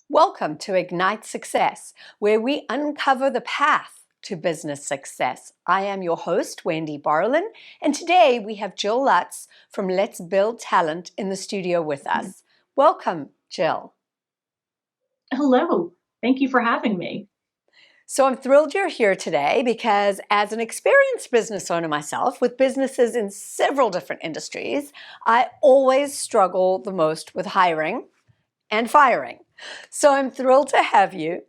Welcome to Ignite Success, where we uncover the path to business success. I am your host, Wendy Barlin, and today we have Jill Lutz from Let's Build Talent in the studio with us. Welcome, Jill. Hello. Thank you for having me. So I'm thrilled you're here today because as an experienced business owner myself with businesses in several different industries, I always struggle the most with hiring and firing. So I'm thrilled to have you.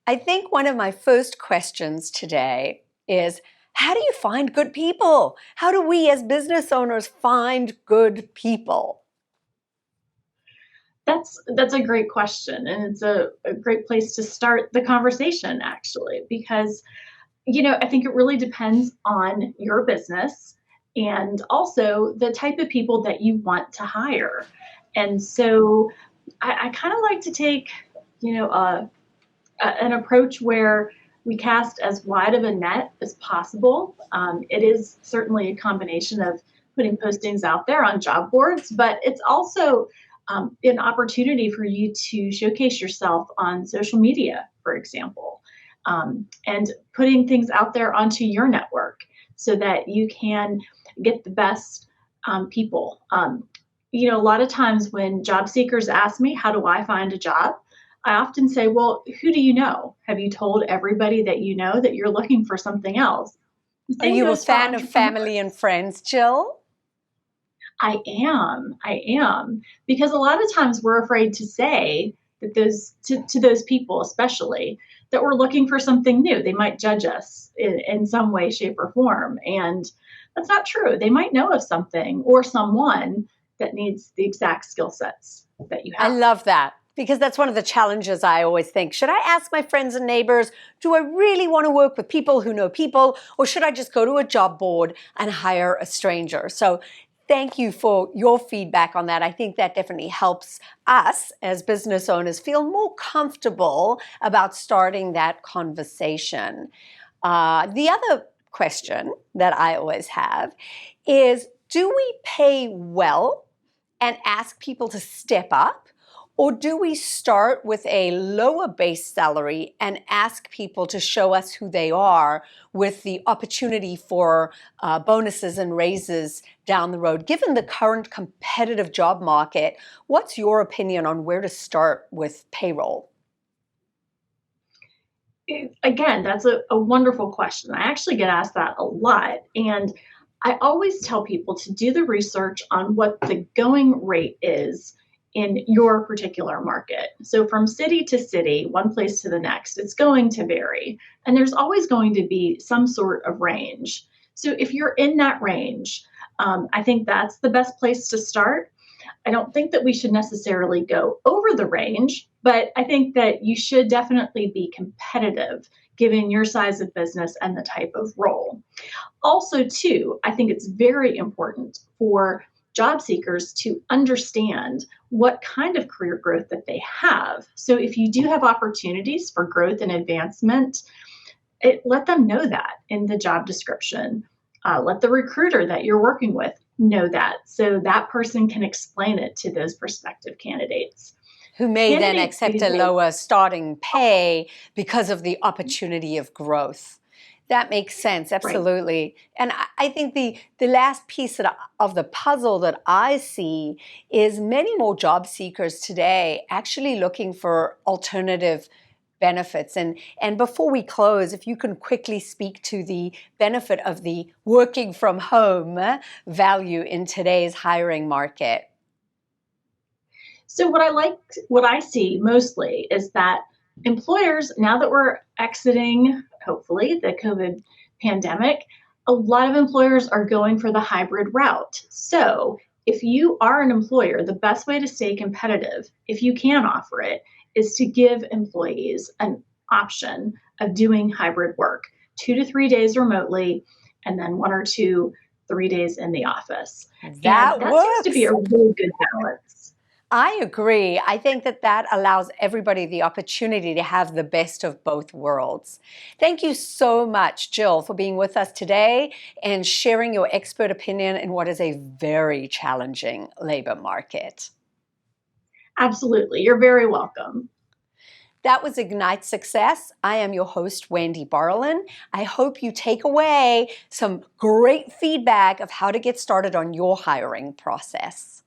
I think one of my first questions today is, how do you find good people? How do we as business owners find good people? That's a great question, and it's a great place to start the conversation, actually, because I think it really depends on your business and also the type of people that you want to hire. And so I kind of like to take, an approach where we cast as wide of a net as possible. It is certainly a combination of putting postings out there on job boards, but it's also an opportunity for you to showcase yourself on social media, for example, and putting things out there onto your network so that you can get the best people. A lot of times when job seekers ask me, how do I find a job? I often say, well, who do you know? Have you told everybody that you know that you're looking for something else? Are you a fan of family and friends, Jill? I am, because a lot of times we're afraid to say that to those people, especially, that we're looking for something new. They might judge us in some way, shape, or form, and that's not true. They might know of something or someone that needs the exact skill sets that you have. I love that, because that's one of the challenges I always think. Should I ask my friends and neighbors, do I really want to work with people who know people, or should I just go to a job board and hire a stranger? So thank you for your feedback on that. I think that definitely helps us as business owners feel more comfortable about starting that conversation. The other question that I always have is, do we pay well and ask people to step up? Or do we start with a lower base salary and ask people to show us who they are with the opportunity for bonuses and raises down the road? Given the current competitive job market, what's your opinion on where to start with payroll? Again, that's a wonderful question. I actually get asked that a lot. And I always tell people to do the research on what the going rate is in your particular market. So from city to city, one place to the next, it's going to vary. And there's always going to be some sort of range. So if you're in that range, I think that's the best place to start. I don't think that we should necessarily go over the range, but I think that you should definitely be competitive given your size of business and the type of role. Also, too, I think it's very important for job seekers to understand what kind of career growth that they have. So if you do have opportunities for growth and advancement, let them know that in the job description. Let the recruiter that you're working with know that, so that person can explain it to those prospective candidates. Who may then accept a lower starting pay because of the opportunity of growth. That makes sense, absolutely. Right. And I think the last piece of the puzzle that I see is many more job seekers today actually looking for alternative benefits. And before we close, if you can quickly speak to the benefit of the working from home value in today's hiring market. So what I see mostly is that employers, now that we're exiting, hopefully, the COVID pandemic, a lot of employers are going for the hybrid route. So if you are an employer, the best way to stay competitive, if you can offer it, is to give employees an option of doing hybrid work, 2 to 3 days remotely, and then 1 or 2, 3 days in the office. That works. Seems to be a really good balance. I agree. I think that that allows everybody the opportunity to have the best of both worlds. Thank you so much, Jill, for being with us today and sharing your expert opinion in what is a very challenging labor market. Absolutely. You're very welcome. That was Ignite Success. I am your host, Wendy Barlin. I hope you take away some great feedback of how to get started on your hiring process.